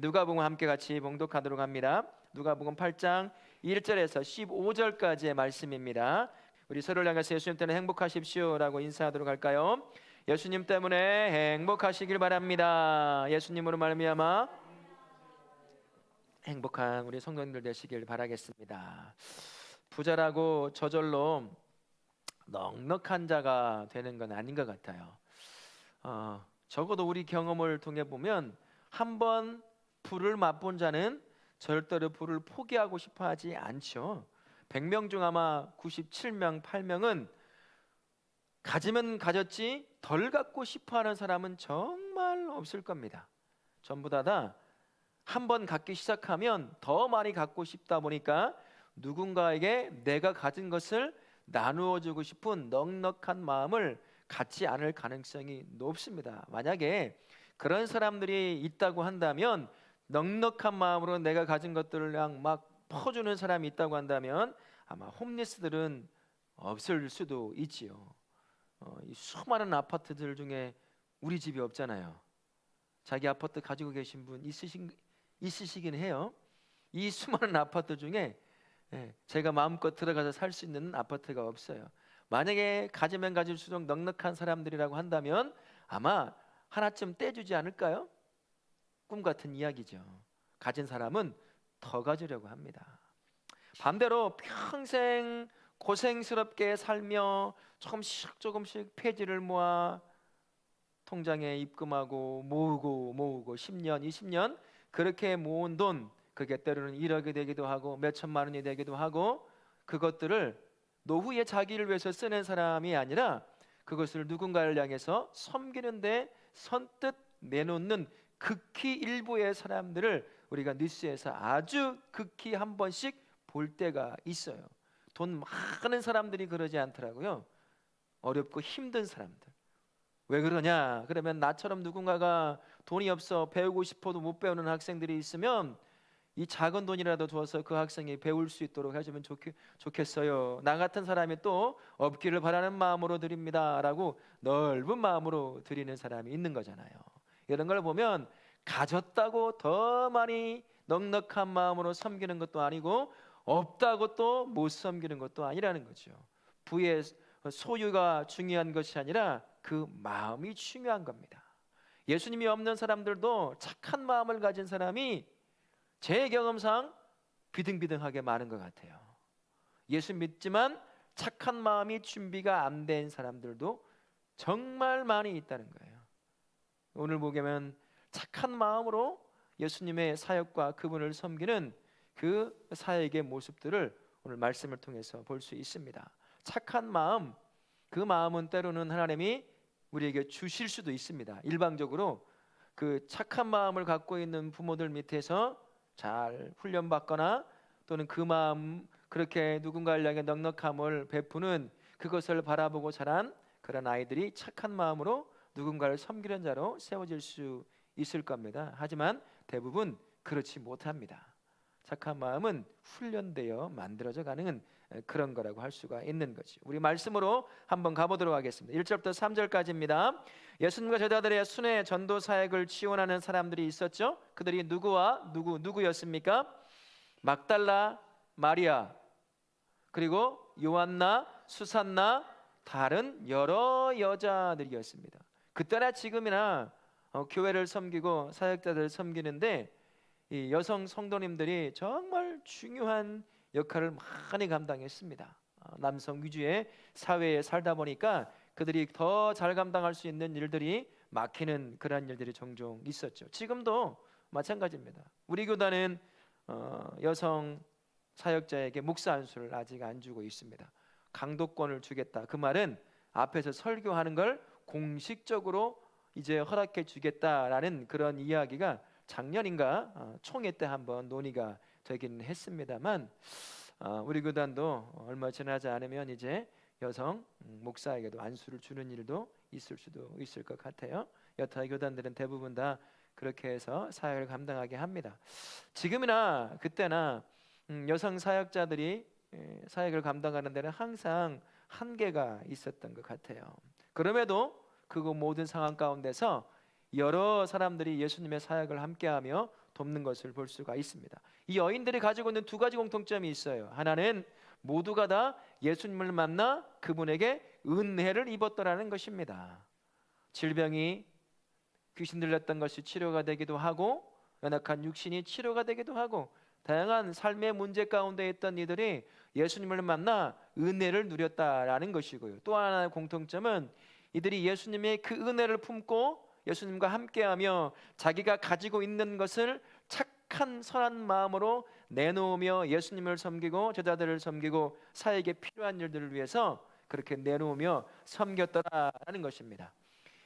누가복음 함께 같이 봉독하도록 합니다. 누가복음 8장 1절에서 15절까지의 말씀입니다. 우리 서로를 향해서 예수님 때문에 행복하십시오라고 인사하도록 할까요? 예수님 때문에 행복하시길 바랍니다. 예수님으로 말미암아 행복한 우리 성도님들 되시길 바라겠습니다. 부자라고 저절로 넉넉한 자가 되는 건 아닌 것 같아요. 적어도 우리 경험을 통해 보면 한번 부를 맛본 자는 절대로 부를 포기하고 싶어 하지 않죠. 100명 중 아마 97명, 8명은 가지면 가졌지 덜 갖고 싶어 하는 사람은 정말 없을 겁니다. 전부 다 한번 갖기 시작하면 더 많이 갖고 싶다 보니까 누군가에게 내가 가진 것을 나누어 주고 싶은 넉넉한 마음을 갖지 않을 가능성이 높습니다. 만약에 그런 사람들이 있다고 한다면, 넉넉한 마음으로 내가 가진 것들을 그냥 막 퍼주는 사람이 있다고 한다면 아마 홈리스들은 없을 수도 있지요. 이 수많은 아파트들 중에 우리 집이 없잖아요. 자기 아파트 가지고 계신 분 있으시긴 해요. 이 수많은 아파트 중에 제가 마음껏 들어가서 살 수 있는 아파트가 없어요. 만약에 가지면 가질수록 넉넉한 사람들이라고 한다면 아마 하나쯤 떼주지 않을까요? 꿈 같은 이야기죠. 가진 사람은 더 가지려고 합니다. 반대로 평생 고생스럽게 살며 조금씩 폐지를 모아 통장에 입금하고 모으고 10년, 20년 그렇게 모은 돈, 그게 때로는 1억이 되기도 하고 몇 천만 원이 되기도 하고, 그것들을 노후에 자기를 위해서 쓰는 사람이 아니라 그것을 누군가를 향해서 섬기는데 선뜻 내놓는 극히 일부의 사람들을 우리가 뉴스에서 아주 극히 한 번씩 볼 때가 있어요. 돈 많은 사람들이 그러지 않더라고요. 어렵고 힘든 사람들. 왜 그러냐? 그러면 나처럼 누군가가 돈이 없어 배우고 싶어도 못 배우는 학생들이 있으면 이 작은 돈이라도 줘서 그 학생이 배울 수 있도록 해주면 좋겠어요. 나 같은 사람이 또 없기를 바라는 마음으로 드립니다 라고 넓은 마음으로 드리는 사람이 있는 거잖아요. 이런 걸 보면 가졌다고 더 많이 넉넉한 마음으로 섬기는 것도 아니고 없다고 또 못 섬기는 것도 아니라는 거죠. 부의 소유가 중요한 것이 아니라 그 마음이 중요한 겁니다. 예수님이 없는 사람들도 착한 마음을 가진 사람이 제 경험상 비등비등하게 많은 것 같아요. 예수 믿지만 착한 마음이 준비가 안 된 사람들도 정말 많이 있다는 거예요. 오늘 보면 착한 마음으로 예수님의 사역과 그분을 섬기는 그 사역의 모습들을 오늘 말씀을 통해서 볼 수 있습니다. 착한 마음, 그 마음은 때로는 하나님이 우리에게 주실 수도 있습니다. 일방적으로 그 착한 마음을 갖고 있는 부모들 밑에서 잘 훈련받거나 또는 그 마음, 그렇게 누군가를 향해 넉넉함을 베푸는 그것을 바라보고 자란 그런 아이들이 착한 마음으로 누군가를 섬기는 자로 세워질 수 있을 겁니다. 하지만 대부분 그렇지 못합니다. 착한 마음은 훈련되어 만들어져 가는 그런 거라고 할 수가 있는 거죠. 우리 말씀으로 한번 가보도록 하겠습니다. 1절부터 3절까지입니다. 예수님과 제자들의 순회 전도 사역을 지원하는 사람들이 있었죠. 그들이 누구였습니까? 막달라 마리아, 그리고 요한나, 수산나, 다른 여러 여자들이었습니다. 그때나 지금이나 교회를 섬기고 사역자들을 섬기는데 이 여성 성도님들이 정말 중요한 역할을 많이 감당했습니다. 남성 위주의 사회에 살다 보니까 그들이 더 잘 감당할 수 있는 일들이 막히는 그런 일들이 종종 있었죠. 지금도 마찬가지입니다. 우리 교단은 여성 사역자에게 목사 안수를 아직 안 주고 있습니다. 강도권을 주겠다. 그 말은 앞에서 설교하는 걸 공식적으로 이제 허락해 주겠다라는 그런 이야기가 작년인가 총회 때 한번 논의가 되긴 했습니다만, 우리 교단도 얼마 지나지 않으면 이제 여성 목사에게도 안수를 주는 일도 있을 수도 있을 것 같아요. 여타 교단들은 대부분 다 그렇게 해서 사역을 감당하게 합니다. 지금이나 그때나 여성 사역자들이 사역을 감당하는 데는 항상 한계가 있었던 것 같아요. 그럼에도 그 모든 상황 가운데서 여러 사람들이 예수님의 사역을 함께하며 돕는 것을 볼 수가 있습니다. 이 여인들이 가지고 있는 두 가지 공통점이 있어요. 하나는 모두가 다 예수님을 만나 그분에게 은혜를 입었더라는 것입니다. 질병이 귀신 들렸던 것이 치료가 되기도 하고, 연약한 육신이 치료가 되기도 하고, 다양한 삶의 문제 가운데 있던 이들이 예수님을 만나 은혜를 누렸다라는 것이고요. 또 하나의 공통점은 이들이 예수님의 그 은혜를 품고 예수님과 함께하며 자기가 가지고 있는 것을 착한 선한 마음으로 내놓으며 예수님을 섬기고 제자들을 섬기고 사역에 필요한 일들을 위해서 그렇게 내놓으며 섬겼더라라는 것입니다.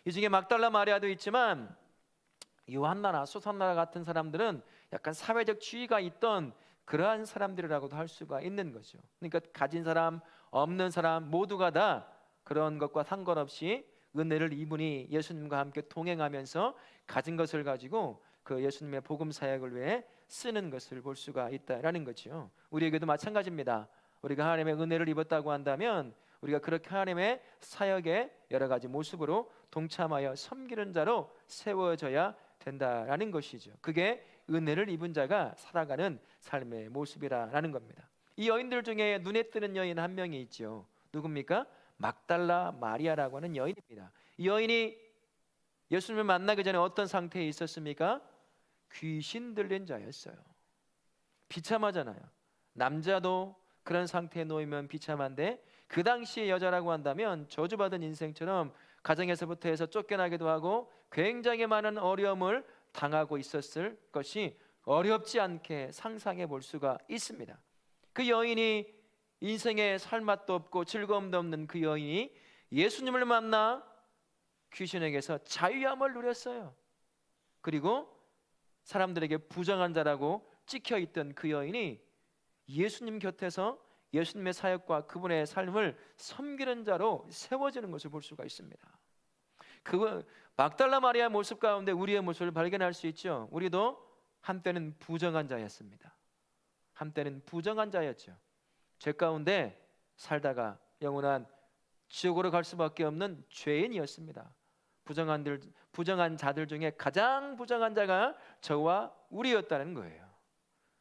이 중에 막달라 마리아도 있지만 요한나나 수산나 같은 사람들은 약간 사회적 지위가 있던 그러한 사람들이라고도 할 수가 있는 거죠. 그러니까 가진 사람, 없는 사람 모두가 다 그런 것과 상관없이 은혜를 입으니 예수님과 함께 동행하면서 가진 것을 가지고 그 예수님의 복음 사역을 위해 쓰는 것을 볼 수가 있다라는 거죠. 우리에게도 마찬가지입니다. 우리가 하나님의 은혜를 입었다고 한다면 우리가 그렇게 하나님의 사역의 여러 가지 모습으로 동참하여 섬기는 자로 세워져야 된다라는 것이죠. 그게 은혜를 입은 자가 살아가는 삶의 모습이라는 겁니다. 이 여인들 중에 눈에 띄는 여인 한 명이 있죠. 누굽니까? 막달라 마리아라고 하는 여인입니다. 이 여인이 예수님을 만나기 전에 어떤 상태에 있었습니까? 귀신 들린 자였어요. 비참하잖아요. 남자도 그런 상태에 놓이면 비참한데 그 당시의 여자라고 한다면 저주받은 인생처럼 가정에서부터 해서 쫓겨나기도 하고 굉장히 많은 어려움을 당하고 있었을 것이 어렵지 않게 상상해 볼 수가 있습니다. 그 여인이 인생에 살맛도 없고 즐거움도 없는 그 여인이 예수님을 만나 귀신에게서 자유함을 누렸어요. 그리고 사람들에게 부정한 자라고 찍혀있던 그 여인이 예수님 곁에서 예수님의 사역과 그분의 삶을 섬기는 자로 세워지는 것을 볼 수가 있습니다. 그 막달라 마리아의 모습 가운데 우리의 모습을 발견할 수 있죠. 우리도 한때는 부정한 자였습니다. 한때는 부정한 자였죠. 죄 가운데 살다가 영원한 지옥으로 갈 수밖에 없는 죄인이었습니다. 부정한 자들 중에 가장 부정한 자가 저와 우리였다는 거예요.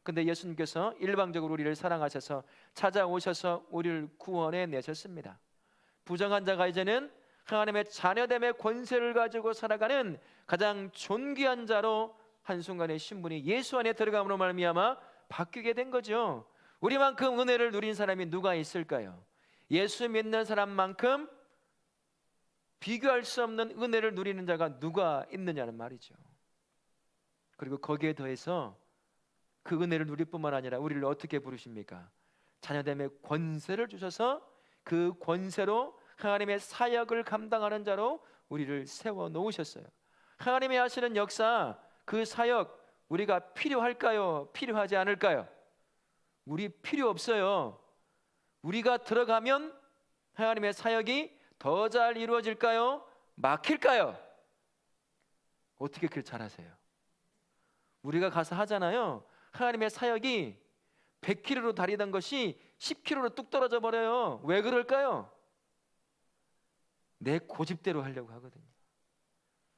근데 예수님께서 일방적으로 우리를 사랑하셔서 찾아오셔서 우리를 구원해 내셨습니다. 부정한 자가 이제는 하나님의 자녀됨의 권세를 가지고 살아가는 가장 존귀한 자로 한순간에 신분이 예수 안에 들어감으로 말미암아 바뀌게 된 거죠. 우리만큼 은혜를 누린 사람이 누가 있을까요? 예수 믿는 사람만큼 비교할 수 없는 은혜를 누리는 자가 누가 있느냐는 말이죠. 그리고 거기에 더해서 그 은혜를 누릴 뿐만 아니라 우리를 어떻게 부르십니까? 자녀됨의 권세를 주셔서 그 권세로 하나님의 사역을 감당하는 자로 우리를 세워 놓으셨어요. 하나님이 하시는 역사, 그 사역 우리가 필요할까요? 필요하지 않을까요? 우리 필요 없어요. 우리가 들어가면 하나님의 사역이 더 잘 이루어질까요? 막힐까요? 어떻게 그걸 잘하세요? 우리가 가서 하잖아요. 하나님의 사역이 100km로 다니던 것이 10km로 뚝 떨어져 버려요. 왜 그럴까요? 내 고집대로 하려고 하거든요.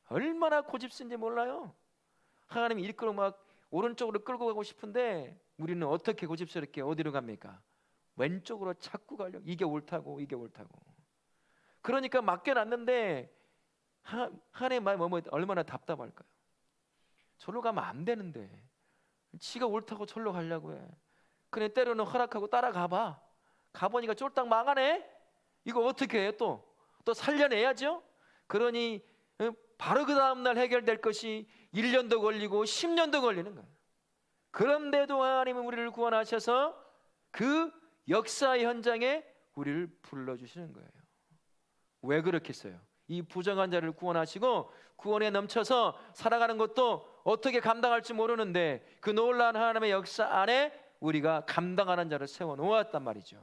얼마나 고집쓴지 몰라요. 하나님이 이끌어 막 오른쪽으로 끌고 가고 싶은데 우리는 어떻게 고집스럽게 어디로 갑니까? 왼쪽으로 자꾸 가려고. 이게 옳다고, 이게 옳다고. 그러니까 맡겨놨는데 하나님 말 뭐뭐 얼마나 답답할까요? 저로 가면 안 되는데 지가 옳다고 절로 가려고 해. 그래 때로는 허락하고 따라가봐. 가보니까 쫄딱 망하네. 이거 어떻게 해? 또 살려내야죠. 그러니 바로 그 다음날 해결될 것이 1년도 걸리고 10년도 걸리는 거예요. 그런데도 하나님은 우리를 구원하셔서 그 역사의 현장에 우리를 불러주시는 거예요. 왜 그렇겠어요? 이 부정한 자를 구원하시고 구원에 넘쳐서 살아가는 것도 어떻게 감당할지 모르는데 그 놀라운 하나님의 역사 안에 우리가 감당하는 자를 세워놓았단 말이죠.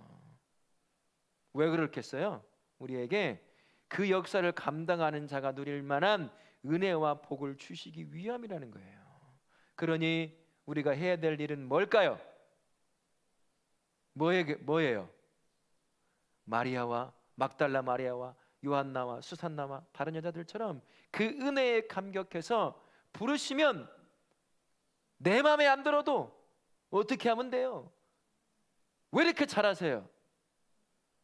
왜 그렇겠어요? 우리에게 그 역사를 감당하는 자가 누릴 만한 은혜와 복을 주시기 위함이라는 거예요. 그러니 우리가 해야 될 일은 뭘까요? 뭐예요? 마리아와 막달라 마리아와 요한나와 수산나와 다른 여자들처럼 그 은혜에 감격해서 부르시면 내 마음에 안 들어도 어떻게 하면 돼요? 왜 이렇게 잘하세요?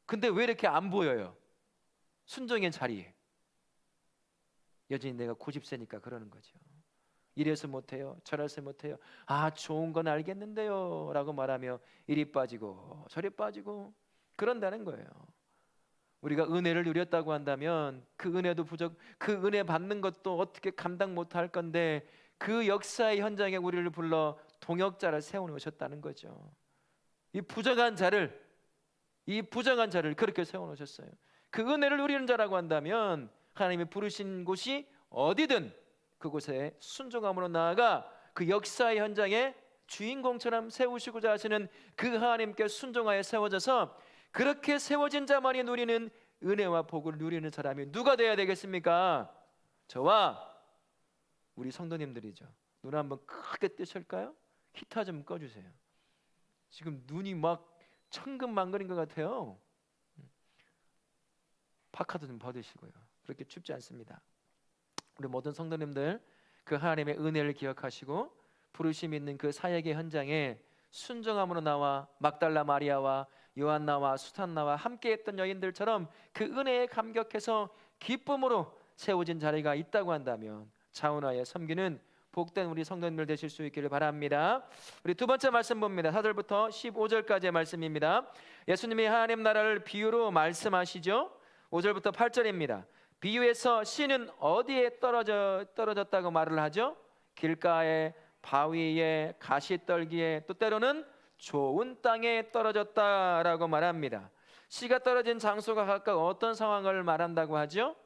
근데 왜 이렇게 안 보여요? 순종의 자리에. 여전히 내가 고집세니까 그러는 거죠. 이래서 못해요, 저래서 못해요. 아, 좋은 건 알겠는데요 라고 말하며 이리 빠지고 저리 빠지고 그런다는 거예요. 우리가 은혜를 누렸다고 한다면 그 은혜도 그 은혜 받는 것도 어떻게 감당 못할 건데 그 역사의 현장에 우리를 불러 동역자를 세워놓으셨다는 거죠. 이 부정한 자를 그렇게 세워놓으셨어요. 그 은혜를 누리는 자라고 한다면 하나님이 부르신 곳이 어디든 그곳에 순종함으로 나아가 그 역사의 현장에 주인공처럼 세우시고자 하시는 그 하나님께 순종하여 세워져서 그렇게 세워진 자만이 누리는 은혜와 복을 누리는 사람이 누가 되어야 되겠습니까? 저와 우리 성도님들이죠. 눈 한번 크게 뜨실까요? 히터 좀 꺼주세요. 지금 눈이 막 천근만근인 것 같아요. 파카도 좀 벗으시고요. 그렇게 춥지 않습니다. 우리 모든 성도님들 그 하나님의 은혜를 기억하시고 부르심 있는 그 사역의 현장에 순종함으로 나와 막달라 마리아와 요한나와 수탄나와 함께했던 여인들처럼 그 은혜에 감격해서 기쁨으로 세워진 자리가 있다고 한다면 자원하여 섬기는 복된 우리 성도님들 되실 수 있기를 바랍니다. 우리 두 번째 말씀 봅니다. 4절부터 15절까지의 말씀입니다. 예수님이 하나님 나라를 비유로 말씀하시죠. 5절부터 8절입니다. 비유에서 씨는 어디에 떨어졌다고 말을 하죠? 길가에, 바위에, 가시떨기에, 또 때로는 좋은 땅에 떨어졌다라고 말합니다. 씨가 떨어진 장소가 각각 어떤 상황을 말한다고 하죠?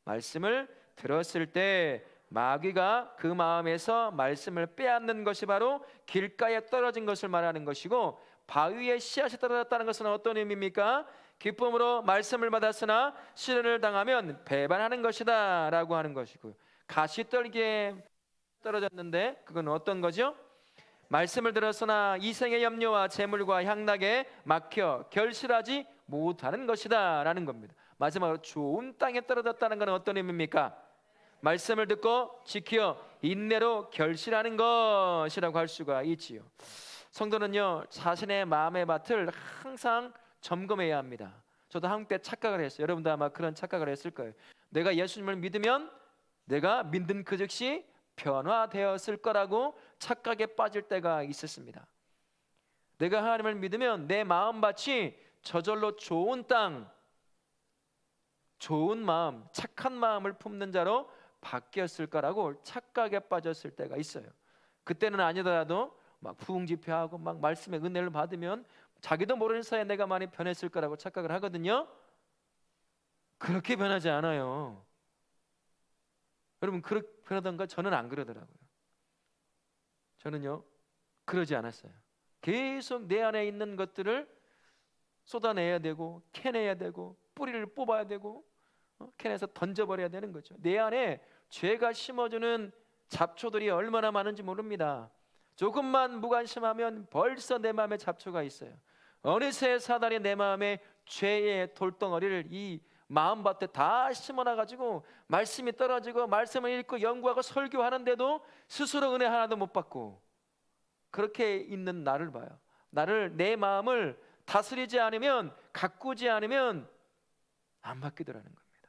말씀을 들었을 때 마귀가 그 마음에서 말씀을 빼앗는 것이 바로 길가에 떨어진 것을 말하는 것이고, 바위에 씨앗이 떨어졌다는 것은 어떤 의미입니까? 기쁨으로 말씀을 받았으나 시련을 당하면 배반하는 것이다 라고 하는 것이고요. 가시떨기에 떨어졌는데 그건 어떤 거죠? 말씀을 들었으나 이생의 염려와 재물과 향락에 막혀 결실하지 못하는 것이다 라는 겁니다. 마지막으로 좋은 땅에 떨어졌다는 것은 어떤 의미입니까? 말씀을 듣고 지켜 인내로 결실하는 것이라고 할 수가 있지요. 성도는요, 자신의 마음의 밭을 항상 점검해야 합니다. 저도 한때 착각을 했어요. 여러분도 아마 그런 착각을 했을 거예요. 내가 예수님을 믿으면 내가 믿는 그 즉시 변화되었을 거라고 착각에 빠질 때가 있었습니다. 내가 하나님을 믿으면 내 마음밭이 저절로 좋은 땅, 좋은 마음, 착한 마음을 품는 자로 바뀌었을 거라고 착각에 빠졌을 때가 있어요. 그때는 아니더라도 막 부흥집회하고 막 말씀의 은혜를 받으면 자기도 모르는 사이에 내가 많이 변했을 거라고 착각을 하거든요. 그렇게 변하지 않아요. 여러분 그러던가? 저는 안 그러더라고요. 저는요 그러지 않았어요. 계속 내 안에 있는 것들을 쏟아내야 되고 캐내야 되고 뿌리를 뽑아야 되고 캐내서 던져버려야 되는 거죠. 내 안에 죄가 심어주는 잡초들이 얼마나 많은지 모릅니다. 조금만 무관심하면 벌써 내 마음에 잡초가 있어요. 어느새 사단이 내 마음에 죄의 돌덩어리를 이 마음밭에 다 심어놔가지고 말씀이 떨어지고 말씀을 읽고 연구하고 설교하는데도 스스로 은혜 하나도 못 받고 그렇게 있는 나를 봐요. 내 마음을 다스리지 않으면, 가꾸지 않으면 안 바뀌더라는 겁니다.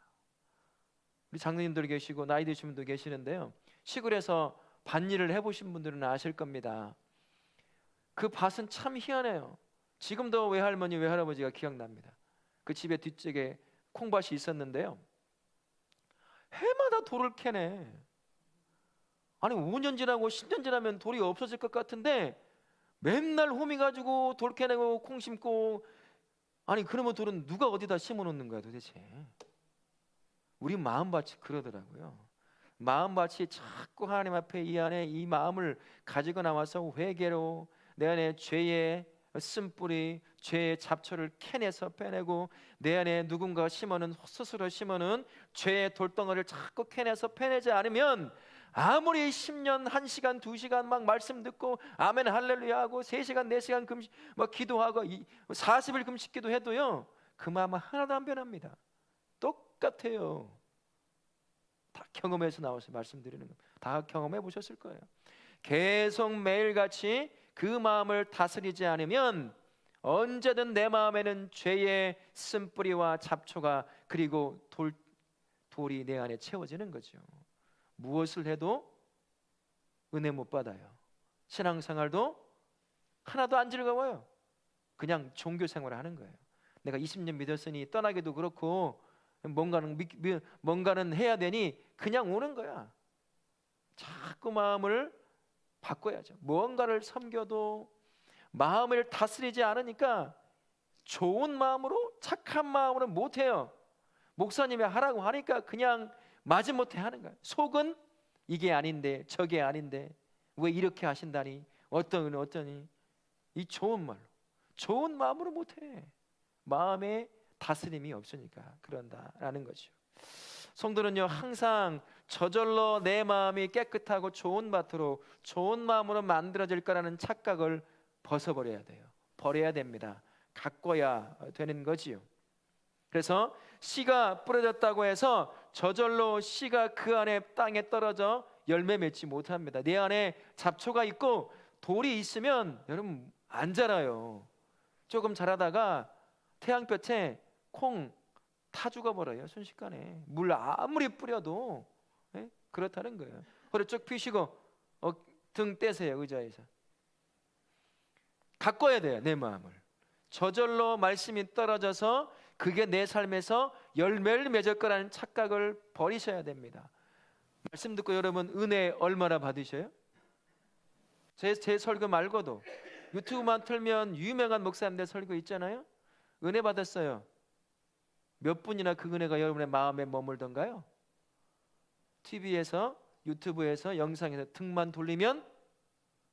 우리 장로님들 계시고 나이 드신 분도 계시는데요, 시골에서 밭일을 해보신 분들은 아실 겁니다. 그 밭은 참 희한해요. 지금도 외할머니 외할아버지가 기억납니다. 그 집의 뒷쪽에 콩밭이 있었는데요, 해마다 돌을 캐내. 아니 5년 지나고 10년 지나면 돌이 없어질 것 같은데 맨날 호미 가지고 돌 캐내고 콩 심고, 아니 그러면 돌은 누가 어디다 심어놓는 거야 도대체? 우리 마음밭이 그러더라고요. 마음밭이 자꾸 하나님 앞에 이 안에 이 마음을 가지고 나와서 회개로 내 안에 죄의 쓴뿌리, 죄의 잡초를 캐내서 빼내고 내 안에 누군가 스스로 심어놓은 죄의 돌덩어리를 자꾸 캐내서 빼내지 않으면 아무리 10년 1시간 2시간 막 말씀 듣고 아멘 할렐루야 하고 3시간 4시간 금식 막 기도하고 40일 금식 기도해도요 그 마음은 하나도 안 변합니다. 똑같아요. 다 경험해서 나와서 말씀드리는 거 다 경험해 보셨을 거예요. 계속 매일같이 그 마음을 다스리지 않으면 언제든 내 마음에는 죄의 쓴뿌리와 잡초가 그리고 돌이 내 안에 채워지는 거죠. 무엇을 해도 은혜 못 받아요. 신앙생활도 하나도 안 즐거워요. 그냥 종교 생활을 하는 거예요. 내가 20년 믿었으니 떠나기도 그렇고 뭔가는 해야 되니 그냥 오는 거야. 자꾸 마음을 바꿔야죠. 무언가를 섬겨도 마음을 다스리지 않으니까 좋은 마음으로, 착한 마음으로 못해요. 목사님이 하라고 하니까 그냥 마지못해 하는 거예요. 속은 이게 아닌데 저게 아닌데 왜 이렇게 하신다니, 어떠니, 이 좋은 말로, 좋은 마음으로 못해. 마음에 다스림이 없으니까 그런다라는 거죠. 성도는요, 항상 저절로 내 마음이 깨끗하고 좋은 밭으로, 좋은 마음으로 만들어질 거라는 착각을 벗어버려야 돼요. 버려야 됩니다. 가꿔야 되는 거지요. 그래서 씨가 뿌려졌다고 해서 저절로 씨가 그 안에 땅에 떨어져 열매 맺지 못합니다. 내 안에 잡초가 있고 돌이 있으면 여러분 안 자라요. 조금 자라다가 태양볕에 콩 타 죽어버려요. 순식간에. 물 아무리 뿌려도. 예? 그렇다는 거예요. 허리 쭉 펴시고 등 떼세요. 의자에서. 가꿔야 돼요. 내 마음을. 저절로 말씀이 떨어져서 그게 내 삶에서 열매를 맺을 거라는 착각을 버리셔야 됩니다. 말씀 듣고 여러분 은혜 얼마나 받으셔요? 제 설교 말고도 유튜브만 틀면 유명한 목사님들 설교 있잖아요. 은혜 받았어요. 몇 분이나 그 은혜가 여러분의 마음에 머물던가요? TV에서, 유튜브에서, 영상에서 등만 돌리면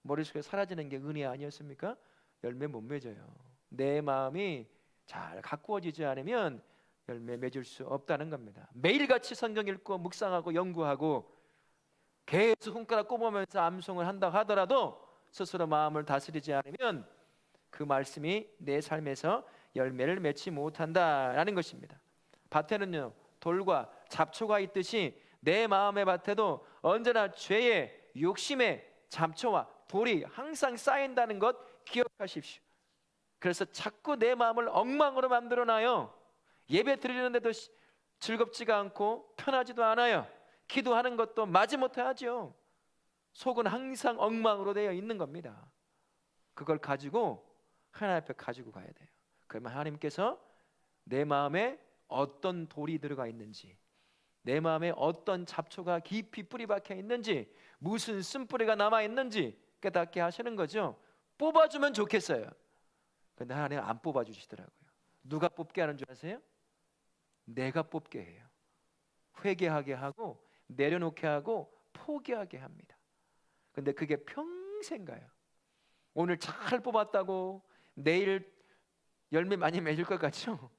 머릿속에 사라지는 게 은혜 아니었습니까? 열매 못 맺어요. 내 마음이 잘 가꾸어지지 않으면 열매 맺을 수 없다는 겁니다. 매일같이 성경 읽고 묵상하고 연구하고 계속 손가락 꼽으면서 암송을 한다고 하더라도 스스로 마음을 다스리지 않으면 그 말씀이 내 삶에서 열매를 맺지 못한다라는 것입니다. 밭에는요, 돌과 잡초가 있듯이 내 마음의 밭에도 언제나 죄의, 욕심의 잡초와 돌이 항상 쌓인다는 것 기억하십시오. 그래서 자꾸 내 마음을 엉망으로 만들어놔요. 예배 드리는데도 즐겁지가 않고 편하지도 않아요. 기도하는 것도 마지못해 하죠. 속은 항상 엉망으로 되어 있는 겁니다. 그걸 가지고 하나님 앞에 가지고 가야 돼요. 그러면 하나님께서 내 마음에 어떤 돌이 들어가 있는지, 내 마음에 어떤 잡초가 깊이 뿌리 박혀 있는지, 무슨 쓴뿌리가 남아 있는지 깨닫게 하시는 거죠. 뽑아주면 좋겠어요. 근데 하나님 안 뽑아주시더라고요. 누가 뽑게 하는 줄 아세요? 내가 뽑게 해요. 회개하게 하고 내려놓게 하고 포기하게 합니다. 근데 그게 평생 가요. 오늘 잘 뽑았다고 내일 열매 많이 맺을 것 같죠?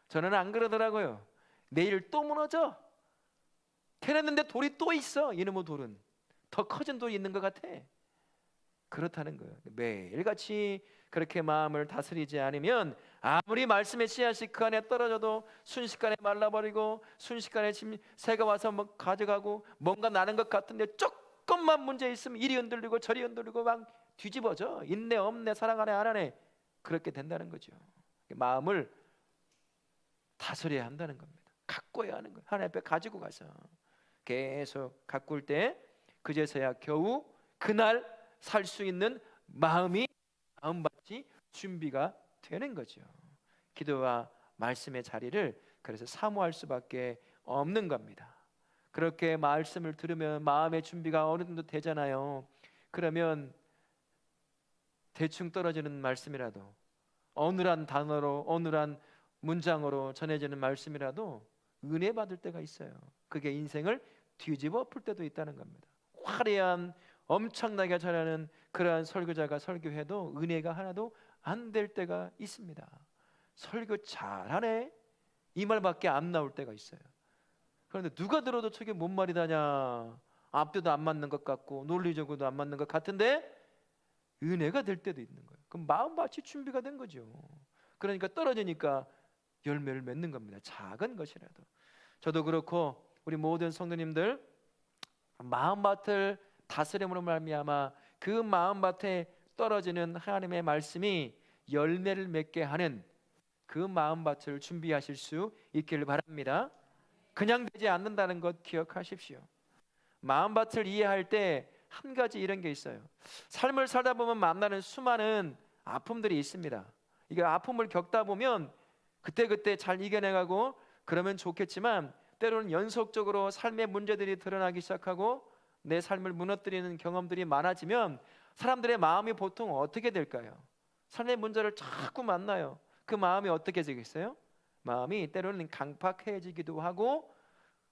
저는 안 그러더라고요. 내일 또 무너져. 캐냈는데 돌이 또 있어. 이놈의 돌은 더 커진 돌이 있는 것 같아. 그렇다는 거예요. 매일같이 그렇게 마음을 다스리지 않으면 아무리 말씀의 씨앗이 그 안에 떨어져도 순식간에 말라버리고 순식간에 새가 와서 뭐 가져가고 뭔가 나는 것 같은데 조금만 문제 있으면 이리 흔들리고 저리 흔들리고 막 뒤집어져. 있네 없네 사랑하네 안 하네 그렇게 된다는 거죠. 마음을 다스려야 한다는 겁니다. 가꿔야 하는 거예요. 하나님 앞에 가지고 가서 계속 가꿀 때 그제서야 겨우 그날 살 수 있는 마음밭이 준비가 되는 거죠. 기도와 말씀의 자리를 그래서 사모할 수밖에 없는 겁니다. 그렇게 말씀을 들으면 마음의 준비가 어느 정도 되잖아요. 그러면 대충 떨어지는 말씀이라도 어느한 단어로 어느한 문장으로 전해지는 말씀이라도 은혜 받을 때가 있어요. 그게 인생을 뒤집어 엎을 때도 있다는 겁니다. 화려한 엄청나게 잘하는 그러한 설교자가 설교해도 은혜가 하나도 안 될 때가 있습니다. 설교 잘하네 이 말밖에 안 나올 때가 있어요. 그런데 누가 들어도 저게 뭔 말이다냐, 앞뒤도 안 맞는 것 같고 논리적으로도 안 맞는 것 같은데 은혜가 될 때도 있는 거예요. 그럼 마음밭이 준비가 된 거죠. 그러니까 떨어지니까 열매를 맺는 겁니다. 작은 것이라도. 저도 그렇고 우리 모든 성도님들 마음밭을 다스림으로 말미암아 그 마음밭에 떨어지는 하나님의 말씀이 열매를 맺게 하는 그 마음밭을 준비하실 수 있기를 바랍니다. 그냥 되지 않는다는 것 기억하십시오. 마음밭을 이해할 때 한 가지 이런 게 있어요. 삶을 살다 보면 만나는 수많은 아픔들이 있습니다. 이게 아픔을 겪다 보면 그때그때 잘 이겨내가고 그러면 좋겠지만, 때로는 연속적으로 삶의 문제들이 드러나기 시작하고 내 삶을 무너뜨리는 경험들이 많아지면 사람들의 마음이 보통 어떻게 될까요? 삶의 문제를 자꾸 만나요. 그 마음이 어떻게 되겠어요? 마음이 때로는 강팍해지기도 하고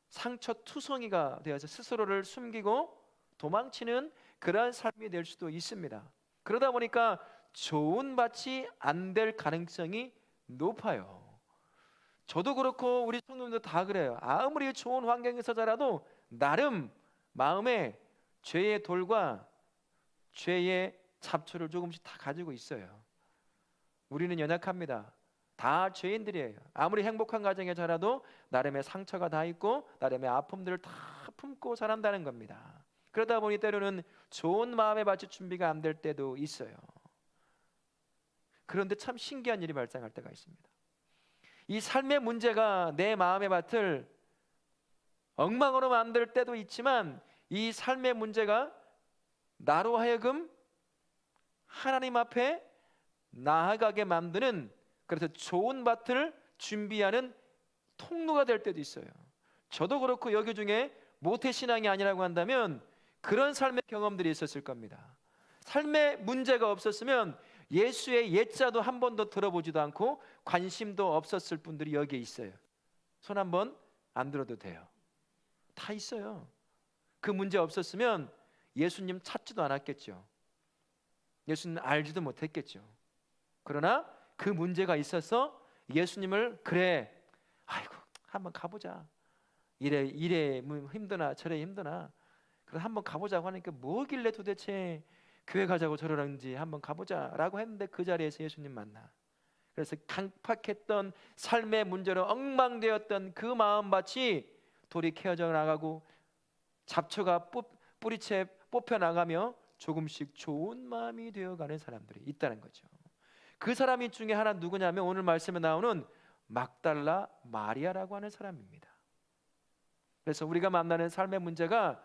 상처투성이가 되어서 스스로를 숨기고 도망치는 그러한 삶이 될 수도 있습니다. 그러다 보니까 좋은 밭이 안 될 가능성이 높아요. 저도 그렇고 우리 성도님도 다 그래요. 아무리 좋은 환경에서 자라도 나름 마음에 죄의 돌과 죄의 잡초를 조금씩 다 가지고 있어요. 우리는 연약합니다. 다 죄인들이에요. 아무리 행복한 가정에 자라도 나름의 상처가 다 있고 나름의 아픔들을 다 품고 자란다는 겁니다. 그러다 보니 때로는 좋은 마음의 밭이 준비가 안 될 때도 있어요. 그런데 참 신기한 일이 발생할 때가 있습니다. 이 삶의 문제가 내 마음의 밭을 엉망으로 만들 때도 있지만, 이 삶의 문제가 나로 하여금 하나님 앞에 나아가게 만드는, 그래서 좋은 밭을 준비하는 통로가 될 때도 있어요. 저도 그렇고 여기 중에 모태신앙이 아니라고 한다면 그런 삶의 경험들이 있었을 겁니다. 삶의 문제가 없었으면 예수의 옛자도 한 번도 들어보지도 않고 관심도 없었을 분들이 여기에 있어요. 손 한번 안 들어도 돼요. 다 있어요. 그 문제 없었으면 예수님 찾지도 않았겠죠. 예수님 알지도 못했겠죠. 그러나 그 문제가 있어서 예수님을, 그래, 아이고 한번 가보자, 이래 힘드나 저래 힘드나, 그래서 한번 가보자고 하니까 뭐길래 도대체 교회 가자고 저러는지 한번 가보자라고 했는데 그 자리에서 예수님 만나. 그래서 강팍했던 삶의 문제로 엉망되었던 그 마음밭이 돌이 캐어져 나가고 잡초가 뿌리채 뽑혀 나가며 조금씩 좋은 마음이 되어가는 사람들이 있다는 거죠. 그 사람이 중에 하나 누구냐면 오늘 말씀에 나오는 막달라 마리아라고 하는 사람입니다. 그래서 우리가 만나는 삶의 문제가,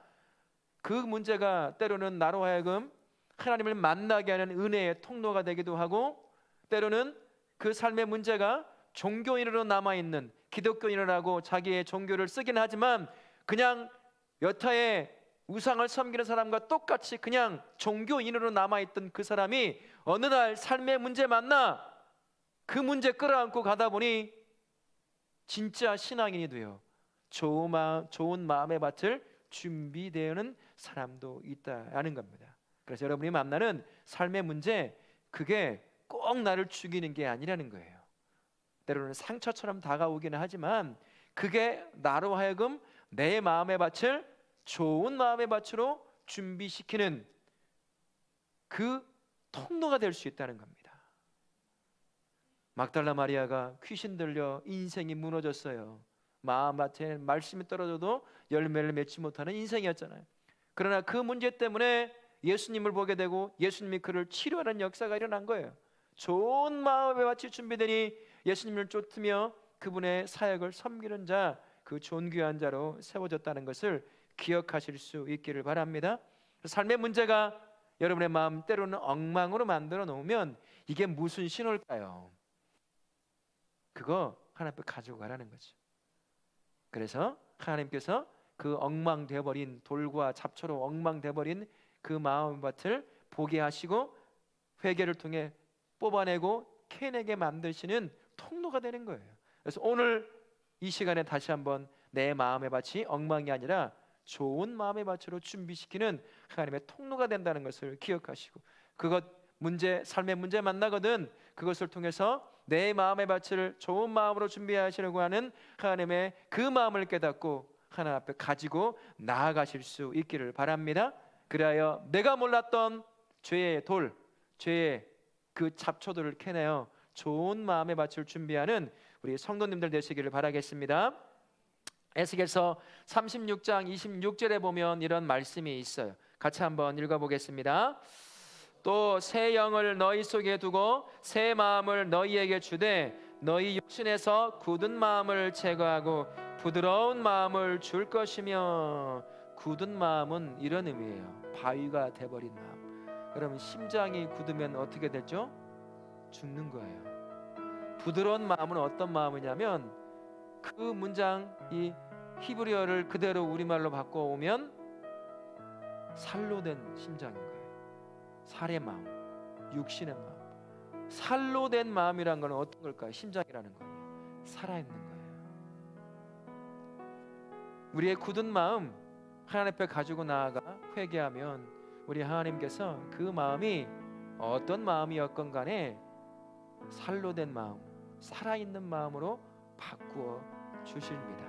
그 문제가 때로는 나로 하여금 하나님을 만나게 하는 은혜의 통로가 되기도 하고, 때로는 그 삶의 문제가 종교인으로 남아있는, 기독교인이라고 자기의 종교를 쓰긴 하지만 그냥 여타의 우상을 섬기는 사람과 똑같이 그냥 종교인으로 남아있던 그 사람이 어느 날 삶의 문제 만나 그 문제 끌어안고 가다 보니 진짜 신앙인이 돼요. 좋은 마음의 밭을 준비되는 사람도 있다는 겁니다. 그래서 여러분이 만나는 삶의 문제, 그게 꼭 나를 죽이는 게 아니라는 거예요. 때로는 상처처럼 다가오기는 하지만 그게 나로 하여금 내 마음의 밭을 좋은 마음의 밭으로 준비시키는 그 통로가 될 수 있다는 겁니다. 막달라 마리아가 귀신 들려 인생이 무너졌어요. 마음밭에 말씀이 떨어져도 열매를 맺지 못하는 인생이었잖아요. 그러나 그 문제 때문에 예수님을 보게 되고 예수님이 그를 치료하는 역사가 일어난 거예요. 좋은 마음의 밭이 준비되니 예수님을 쫓으며 그분의 사역을 섬기는 자, 그 존귀한 자로 세워졌다는 것을 기억하실 수 있기를 바랍니다. 삶의 문제가 여러분의 마음 때로는 엉망으로 만들어 놓으면 이게 무슨 신호일까요? 그거 하나님 앞에 가지고 가라는 거죠. 그래서 하나님께서 그 엉망되어버린 돌과 잡초로 엉망되어버린 그 마음의 밭을 보게 하시고 회개를 통해 뽑아내고 캐내게 만드시는 통로가 되는 거예요. 그래서 오늘 이 시간에 다시 한번 내 마음의 밭이 엉망이 아니라 좋은 마음의 밭으로 준비시키는 하나님의 통로가 된다는 것을 기억하시고, 그것 문제, 삶의 문제 만나거든 그것을 통해서 내 마음의 밭을 좋은 마음으로 준비하시려고 하는 하나님의 그 마음을 깨닫고 하나님 앞에 가지고 나아가실 수 있기를 바랍니다. 그리하여 내가 몰랐던 죄의 돌, 죄의 그 잡초들을 캐내어 좋은 마음의 밭을 준비하는 우리 성도님들 되시기를 바라겠습니다. 에스겔서 36장 26절에 보면 이런 말씀이 있어요. 같이 한번 읽어보겠습니다. 또 새 영을 너희 속에 두고 새 마음을 너희에게 주되 너희 육신에서 굳은 마음을 제거하고 부드러운 마음을 줄 것이며. 굳은 마음은 이런 의미예요. 바위가 돼버린 마음. 여러분, 심장이 굳으면 어떻게 되죠? 죽는 거예요. 부드러운 마음은 어떤 마음이냐면, 그 문장, 이 히브리어를 그대로 우리말로 바꿔오면 살로 된 심장인 거예요. 살의 마음, 육신의 마음. 살로 된 마음이란 건 어떤 걸까요? 심장이라는 거예요. 살아있는 거예요. 우리의 굳은 마음 하나님 앞에 가지고 나아가 회개하면 우리 하나님께서 그 마음이 어떤 마음이었건 간에 살로 된 마음, 살아있는 마음으로 바꾸어 주십니다.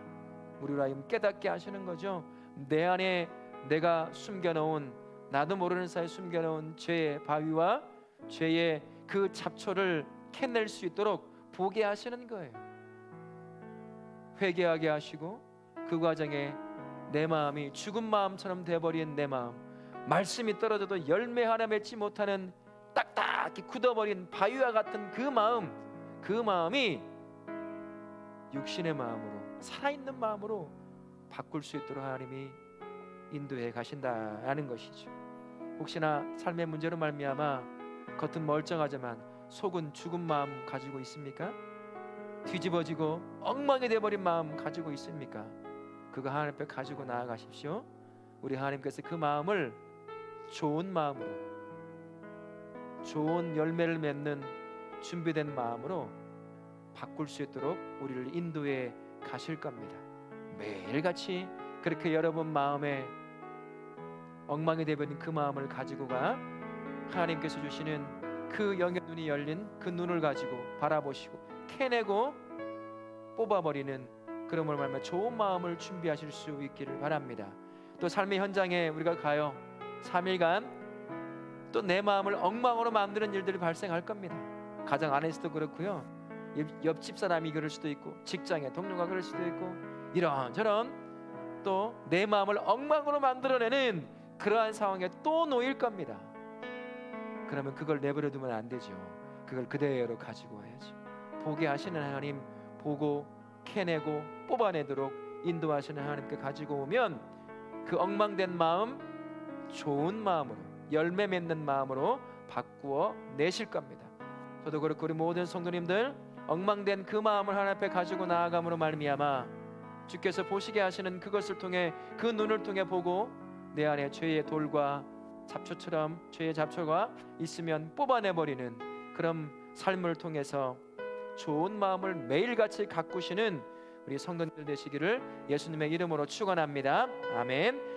우리로 하여금 깨닫게 하시는 거죠. 내 안에 내가 숨겨놓은, 나도 모르는 사이에 숨겨놓은 죄의 바위와 죄의 그 잡초를 캐낼 수 있도록 보게 하시는 거예요. 회개하게 하시고 그 과정에 내 마음이 죽은 마음처럼 돼버린 내 마음, 말씀이 떨어져도 열매 하나 맺지 못하는 딱딱히 굳어버린 바위와 같은 그 마음, 그 마음이 육신의 마음으로, 살아있는 마음으로 바꿀 수 있도록 하나님이 인도해 가신다라는 것이죠. 혹시나 삶의 문제로 말미암아 겉은 멀쩡하지만 속은 죽은 마음 가지고 있습니까? 뒤집어지고 엉망이 돼버린 마음 가지고 있습니까? 그거 하나님 앞에 가지고 나아가십시오. 우리 하나님께서 그 마음을 좋은 마음으로, 좋은 열매를 맺는 준비된 마음으로 바꿀 수 있도록 우리를 인도해 가실 겁니다. 매일같이 그렇게 여러분 마음에 엉망이 되버린 그 마음을 가지고가 하나님께서 주시는 그 영의 눈이 열린 그 눈을 가지고 바라보시고 캐내고 뽑아버리는, 그러므로 말하면 좋은 마음을 준비하실 수 있기를 바랍니다. 또 삶의 현장에 우리가 가요. 3일간 또 내 마음을 엉망으로 만드는 일들이 발생할 겁니다. 가정 안에서도 그렇고요, 옆집 사람이 그럴 수도 있고, 직장의 동료가 그럴 수도 있고, 이런저런 또 내 마음을 엉망으로 만들어내는 그러한 상황에 또 놓일 겁니다. 그러면 그걸 내버려 두면 안 되죠. 그걸 그대로 가지고 와야죠. 보게 하시는 하나님, 보고 캐내고 뽑아내도록 인도하시는 하나님께 가지고 오면 그 엉망된 마음 좋은 마음으로, 열매 맺는 마음으로 바꾸어 내실 겁니다. 저도 그렇고 우리 모든 성도님들 엉망된 그 마음을 하나님 앞에 가지고 나아감으로 말미암아 주께서 보시게 하시는 그것을 통해, 그 눈을 통해 보고 내 안에 죄의 돌과 잡초처럼 죄의 잡초가 있으면 뽑아내버리는 그런 삶을 통해서 좋은 마음을 매일같이 가꾸시는 우리 성도님들 되시기를 예수님의 이름으로 축원합니다. 아멘.